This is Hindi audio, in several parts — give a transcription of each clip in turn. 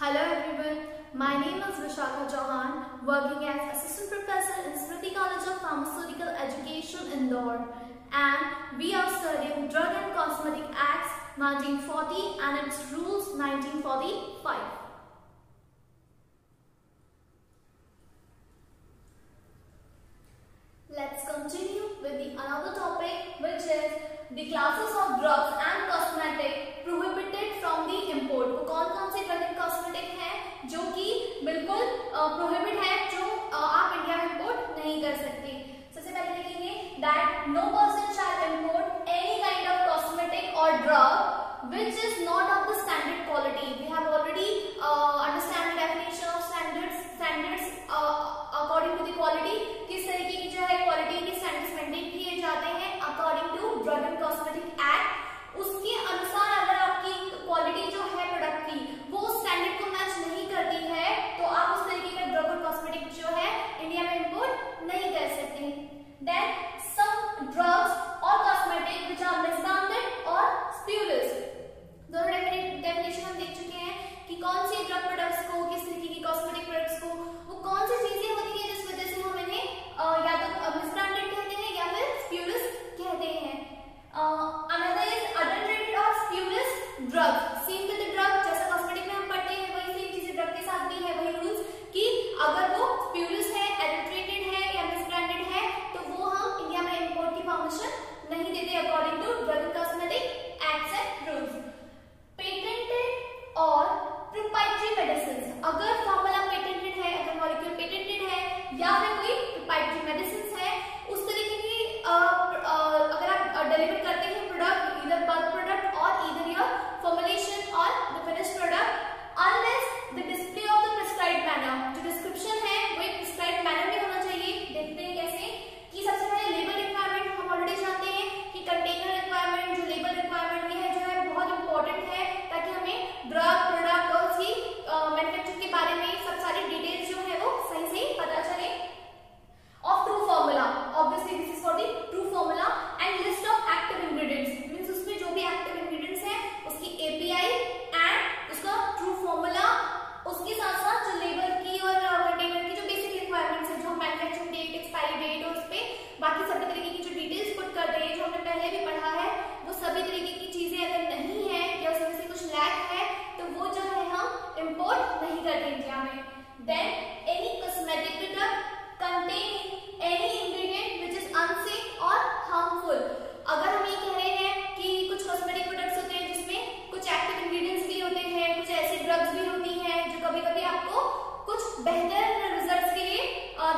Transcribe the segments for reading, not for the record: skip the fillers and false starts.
Hello everyone, my name is Vishakha Chauhan, working as Assistant Professor in Smriti College of Pharmaceutical Education, Indore, and we are studying Drug and Cosmetic Acts 1940 and its rules 1945. Let's continue with another topic, which is the classes of drugs and cosmetic prohibited from the import. तो कौन-कौन से drug and cosmetic हैं जो कि बिल्कुल prohibit है, जो आप इंडिया में import नहीं कर सकते. सबसे पहले देखेंगे that no person shall import any kind of cosmetic or drug which is not of the standard quality. We have already understand the definition of standards according to the quality. किस तरीके की जो है क्वालिटी के स्टैंडर्ड्स मेंटेन किए जाते हैं according to drug and cosmetic act. उसके अनुसार अगर आपकी क्वालिटी जो है प्रोडक्ट की वो स्टैंडर्ड को मैच नहीं करती है तो आप उस तरीके का ड्रग और कॉस्मेटिक जो है इंडिया में इंपोर्ट नहीं कर सकते. देन सम ड्रग्स और कॉस्मेटिक व्हिच आर मिसब्रांडेड और स्प्यूरियस. दोनों डेफिनेशन हम देख चुके हैं कि कौन सी ड्रग प्रोडक्ट्स को, किस तरीके की कॉस्मेटिक प्रोडक्ट्स को, वो कौन सी चीजें होती है जिस वजह से हम इन्हें या तो मिसब्रांडेड कहते हैं या फिर स्प्यूरियस कहते हैं. अनदर इज अडल्टरेटेड और spurious drug. Same with the drug, जैसा कॉस्मेटिक में हम पढ़ते हैं वही सेम चीजें ड्रग के साथ भी है. वही रूल्स कि अगर वो स्प्यूरियस है, एडल्टरेटेड है या मिसब्रांडेड है तो वो हम इंडिया में इंपोर्ट की परमिशन नहीं देते according to drug and cosmetic acts and rules. Patented और प्रोप्राइटरी मेडिसिन, अगर फॉर्मूला पेटेंटेड है, अगर मॉलिक्यूल पेटेंटेड है या फिर कोई प्रोप्राइटरी मेडिसिन है, उस तरीके की अगर आप डिलीवर करते हैं प्रोडक्ट, इधर बल्क प्रोडक्ट और इधर योर फॉर्मुलेशन और the finish product, unless the display of the prescribed manner, जो डिस्क्रिप्शन है वो एक प्रिस्क्राइब्ड मैनर में होना चाहिए. देखते हैं कैसे कि सबसे पहले लेबल रिक्वायरमेंट हम ऑलरेडी जानते हैं कि कंटेनर रिक्वायरमेंट, जो लेबल रिक्वायरमेंट ये है जो है बहुत इंपॉर्टेंट है ताकि हमें ड्रग प्रोडक्ट और उसकी मैन्युफैक्चरिंग के बारे में सब सारी डिटेल्स जो है वो सही से पता चले. Of true formula, obviously this is for the true formula. And list of active ingredients, means उसमें जो भी एक्टिव इंग्रेडिएंट्स हैं उसकी एपीआई एंड उसका ट्रू फॉर्मूला, उसके साथ साथ जो लेबल की और कंटेनर की जो बेसिक रिक्वायरमेंट्स है, जो मैन्युफैक्चरिंग डेट, एक्सपायरी डेट और उस पे बाकी सभी तरीके की जो डिटेल्स पुट करते हैं जो हमने पहले भी पढ़ा है, वो सभी तरीके की चीजें अगर नहीं है या उसमें से कुछ लैक है तो वो जो है हम इंपोर्ट नहीं करते इंडिया में. Then any cosmetic product containing any ingredient which is unsafe or harmful. अगर हम ये कह रहे हैं कि कुछ कॉस्मेटिक प्रोडक्ट्स होते हैं जिसमें कुछ एक्टिव इंग्रेडिएंट्स भी होते हैं, कुछ ऐसी ड्रग्स भी होती हैं जो कभी-कभी आपको कुछ बेहतर रिजल्ट्स के लिए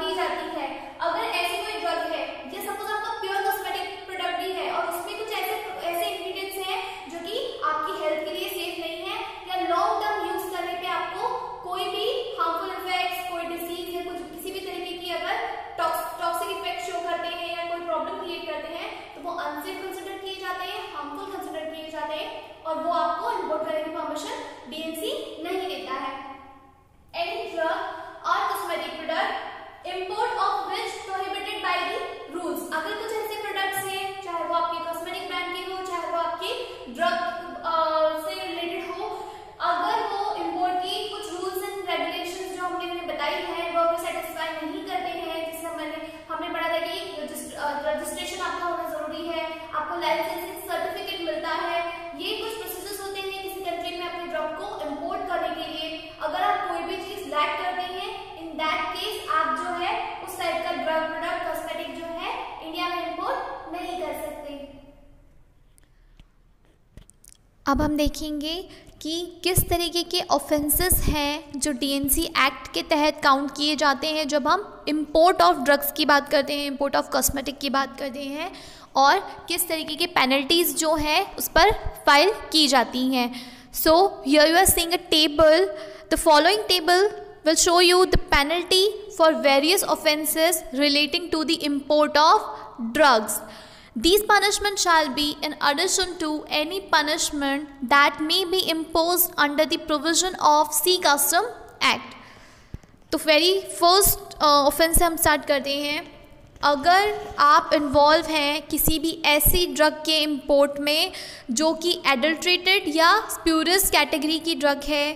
दी जाती है. अगर ऐसी कोई ड्रग है या सपोज आपका प्योर कॉस्मेटिक प्रोडक्ट भी है और उसमें कुछ ऐसे इंग्रेडिएंट्स हैं जो कि आपकी हेल्थ के लिए सेफ नहीं है या लॉन्ग टर्म यूज करने पे आपको कोई भी हार्मफुल इफेक्ट्स, कोई डिसीज या कुछ किसी भी तरीके की अगर टॉक्सिक इफेक्ट शो करते हैं या कोई प्रॉब्लम क्रिएट करते हैं तो वो अनसेफ कंसिडर किए जाते हैं, हार्मफुल कंसिडर किए जाते हैं और वो आपको इंपोर्ट करने की परमिशन डीएनसी नहीं देता है. एनी ड्रग और cosmetic product import of which prohibited by the rules. अगर कुछ ऐसे प्रोडक्ट्स हैं, चाहे वो आपके कॉस्मेटिक ब्रांड के हो, चाहे वो आपके ड्रग से रिलेटेड हो, अगर वो इंपोर्ट की कुछ रूल्स एंड रेगुलेशंस जो हमने बताई है वो अगर सेटिस्फाई नहीं करते हैं, जिससे हमने पढ़ा था कि रजिस्ट्रेशन आपका होना जरूरी है, आपको लाइसेंसिंग सर्टिफिकेट मिलता है, ये कुछ प्रोसेसेस होते हैं किसी कंट्री में अपने ड्रग को इंपोर्ट करने के लिए. अगर आप कोई भी चीज लैक करते हैं, इन दैट केस आप जो है उस टाइप का ड्रग प्रोडक्ट कॉस्मेटिक जो है इंडिया में इंपोर्ट नहीं कर सकते. अब हम देखेंगे कि किस तरीके के ऑफेंसेस हैं जो डीएनसी एक्ट के तहत काउंट किए जाते हैं जब हम इंपोर्ट ऑफ ड्रग्स की बात करते हैं, इंपोर्ट ऑफ कॉस्मेटिक की बात करते हैं, और किस तरीके के पेनल्टीज़ जो हैं उस पर फाइल की जाती हैं. So here you are seeing a table. The following table will show you the penalty for various offenses relating to the import of drugs. These punishments shall be in addition to any punishment that may be imposed under the provision of Sea Custom Act. तो वेरी फर्स्ट ऑफेंस से हम स्टार्ट करते हैं. अगर आप इन्वॉल्व हैं किसी भी ऐसी ड्रग के इंपोर्ट में जो कि एडल्ट्रेटेड या स्प्यूरियस कैटेगरी की ड्रग है,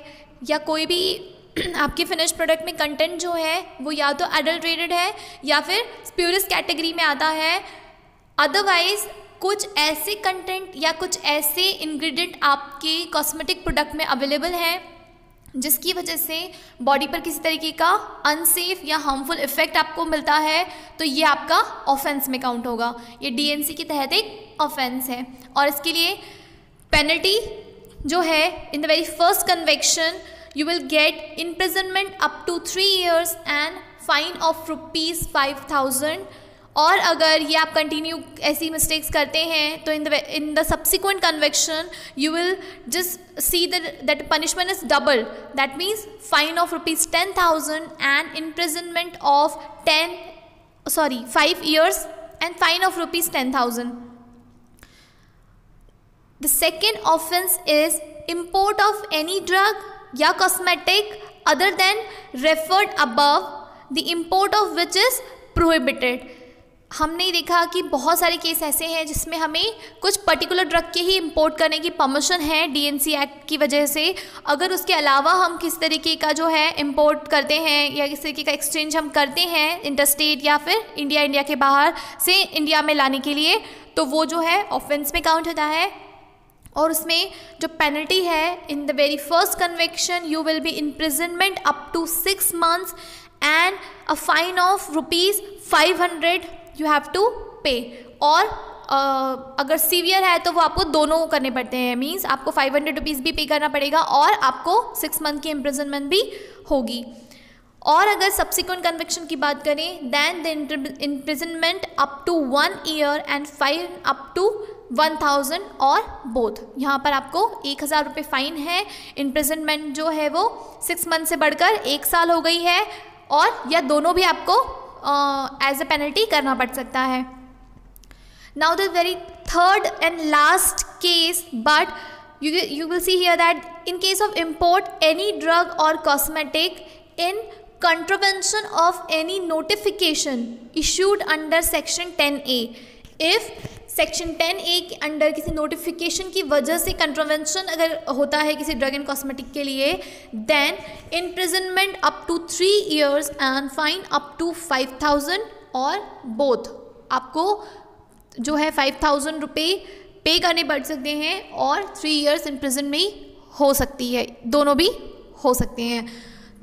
या कोई भी आपके फिनिश प्रोडक्ट में कंटेंट जो है वो या तो एडल्ट्रेटेड है या फिर स्प्यूरियस कैटेगरी में आता है। अदरवाइज कुछ ऐसे कंटेंट या कुछ ऐसे इंग्रेडिएंट आपके कॉस्मेटिक प्रोडक्ट में अवेलेबल हैं जिसकी वजह से बॉडी पर किसी तरीके का अनसेफ या हार्मफुल इफेक्ट आपको मिलता है, तो ये आपका ऑफेंस में काउंट होगा। ये डीएनसी के तहत एक ऑफेंस है और इसके लिए पेनल्टी जो है, in the very first conviction you will get imprisonment up to 3 years and fine of ₹5,000। और अगर ये आप कंटिन्यू ऐसी मिस्टेक्स करते हैं तो in the subsequent conviction you will just see that punishment is double, that means fine of ₹10,000 and imprisonment of 5 years and fine of ₹10,000। The second offense is import of any drug या cosmetic other than referred above the import of which is prohibited. हमने देखा कि बहुत सारे केस ऐसे हैं जिसमें हमें कुछ पर्टिकुलर ड्रग के ही इंपोर्ट करने की परमिशन है डीएनसी एक्ट की वजह से। अगर उसके अलावा हम किस तरीके का जो है इंपोर्ट करते हैं या किस तरीके का एक्सचेंज हम करते हैं इंटरस्टेट या फिर इंडिया के बाहर से इंडिया में लाने के लिए, तो वो जो है ऑफेंस में काउंट होता है। और उसमें जो पेनल्टी है, in the very first conviction you will be imprisonment up to 6 months and a fine of ₹500 you have to pay. और अगर सीवियर है तो वो आपको दोनों करने पड़ते हैं, मीन्स आपको ₹500 भी पे करना पड़ेगा और आपको 6 month की इम्प्रिजनमेंट भी होगी। और अगर सब्सिक्वेंट कन्विक्शन की बात करें, then the imprisonment up to 1 year and fine up to 1,000 और बोथ। यहाँ पर आपको 1,000 रुपये फ़ाइन है, इम्प्रिजनमेंट जो है वो 6 month से बढ़कर 1 साल हो गई है, और या दोनों भी आपको एज अ पेनल्टी करना पड़ सकता है। Now the very third and last case, but you will see here that in case of import any drug or cosmetic in contravention of any notification issued under section 10A, if section 10A के अंडर किसी नोटिफिकेशन की वजह से कंट्रोवेंशन अगर होता है किसी ड्रग एंड कॉस्मेटिक के लिए, then imprisonment up to 3 years and fine up to 5,000 और बोथ। आपको जो है 5,000 रुपये पे करने पड़ सकते हैं और 3 years इम्प्रिजन में हो सकती है, दोनों भी हो सकते हैं।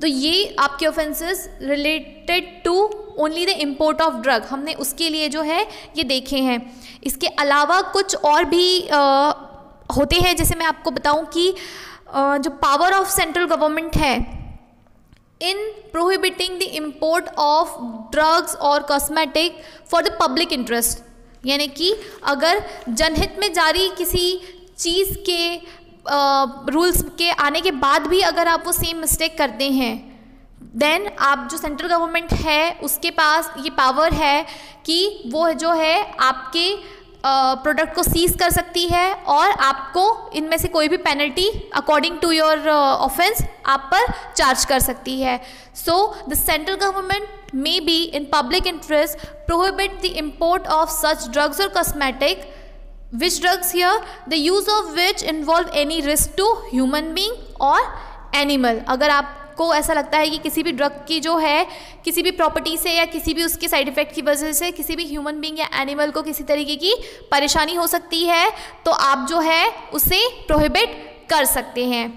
तो ये आपके offences related to only the import of drug हमने उसके लिए जो है ये देखे हैं। इसके अलावा कुछ और भी होते हैं, जैसे मैं आपको बताऊं कि जो पावर ऑफ सेंट्रल गवर्नमेंट है in prohibiting the import of drugs और cosmetic for the public interest, यानी कि अगर जनहित में जारी किसी चीज़ के रूल्स के आने के बाद भी अगर आप वो सेम मिस्टेक करते हैं, देन आप जो सेंट्रल गवर्नमेंट है उसके पास ये पावर है कि वो जो है आपके प्रोडक्ट को सीज कर सकती है और आपको इनमें से कोई भी penalty according to your offence आप पर चार्ज कर सकती है। So the central government may be in public interest prohibit the import of such drugs और cosmetic which drugs here the use of which involve any risk to human being or animal। अगर आपको ऐसा लगता है कि किसी भी ड्रग की जो है किसी भी प्रॉपर्टी से या किसी भी उसके साइड इफेक्ट की वजह से किसी भी ह्यूमन बीइंग या एनिमल को किसी तरीके की परेशानी हो सकती है, तो आप जो है उसे प्रोहिबिट कर सकते हैं।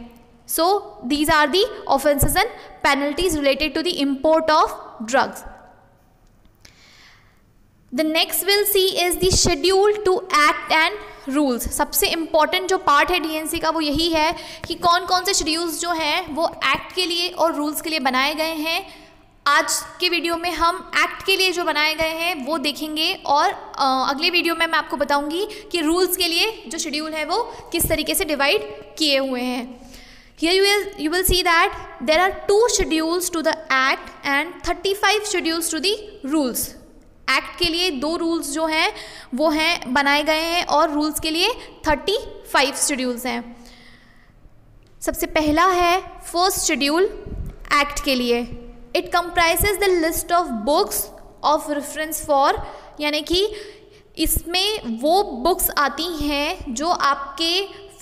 So these are the offences and penalties related to the import of drugs. The next we'll see is the schedule to act and rules। सबसे इम्पॉर्टेंट जो पार्ट है डीएनसी का वो यही है कि कौन कौन से शेड्यूल्स जो हैं वो एक्ट के लिए और रूल्स के लिए बनाए गए हैं। आज के वीडियो में हम एक्ट के लिए जो बनाए गए हैं वो देखेंगे और अगले वीडियो में मैं आपको बताऊंगी कि रूल्स के लिए जो शेड्यूल है वो किस तरीके से डिवाइड किए हुए हैं। Here you will see that there are 2 schedules to the act and 35 schedules to the rules। Act के लिए 2 रूल्स जो हैं वो हैं बनाए गए हैं और रूल्स के लिए 35 शेड्यूल्स हैं। सबसे पहला है फर्स्ट शेड्यूल एक्ट के लिए। It comprises the list of books of reference for, यानी कि इसमें वो बुक्स आती हैं जो आपके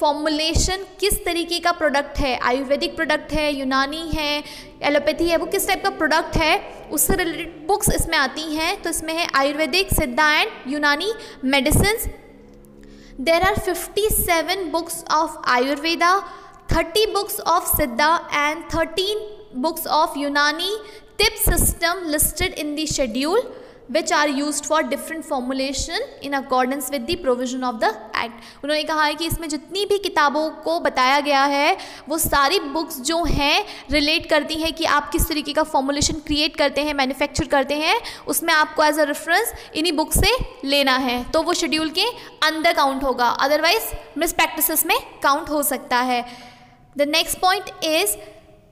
फॉर्मुलेशन किस तरीके का प्रोडक्ट है, आयुर्वेदिक प्रोडक्ट है, यूनानी है, एलोपैथी है, वो किस टाइप का प्रोडक्ट है, उससे रिलेटेड बुक्स इसमें आती हैं। तो इसमें है Ayurvedic, Siddha and Unani medicine. There are 57 books of Ayurveda, 30 books of Siddha and 13 books of Unani Tibb system listed in the schedule which are used for different formulation in accordance with the provision of the act। उन्होंने कहा है कि इसमें जितनी भी किताबों को बताया गया है वो सारी बुक्स जो हैं रिलेट करती हैं कि आप किस तरीके का फॉर्मुलेशन क्रिएट करते हैं, मैन्युफैक्चर करते हैं, उसमें आपको एज अ रेफरेंस इन्हीं बुक से लेना है, तो वो शेड्यूल के अंदर काउंट होगा, अदरवाइज मिस प्रैक्टिसेस में काउंट हो सकता है। The next point is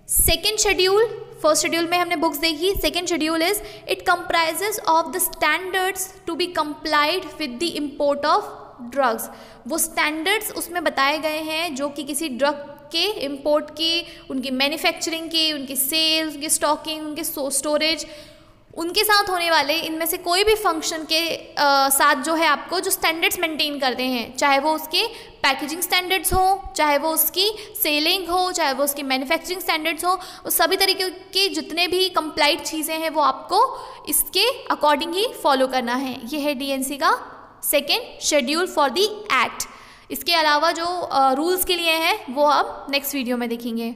second schedule. First schedule में हमने बुक्स देखी, second schedule is it comprises of the standards to be complied with the import of drugs. वो स्टैंडर्ड्स उसमें बताए गए हैं जो कि किसी ड्रग के इम्पोर्ट के, उनकी मैन्युफैक्चरिंग के, उनकी सेल्स, उनकी स्टॉकिंग, उनके स्टोरेज, उनके साथ होने वाले इनमें से कोई भी फंक्शन के साथ जो है आपको जो स्टैंडर्ड्स मेंटेन करते हैं, चाहे वो उसके पैकेजिंग स्टैंडर्ड्स हो, चाहे वो उसकी सेलिंग हो, चाहे वो उसकी मैन्युफैक्चरिंग स्टैंडर्ड्स हो, उस सभी तरीके के जितने भी कंप्लाइड चीज़ें हैं वो आपको इसके अकॉर्डिंग ही फॉलो करना है। ये है डीएनसी का second schedule for the act. इसके अलावा जो रूल्स के लिए है वो अब नेक्स्ट वीडियो में देखेंगे।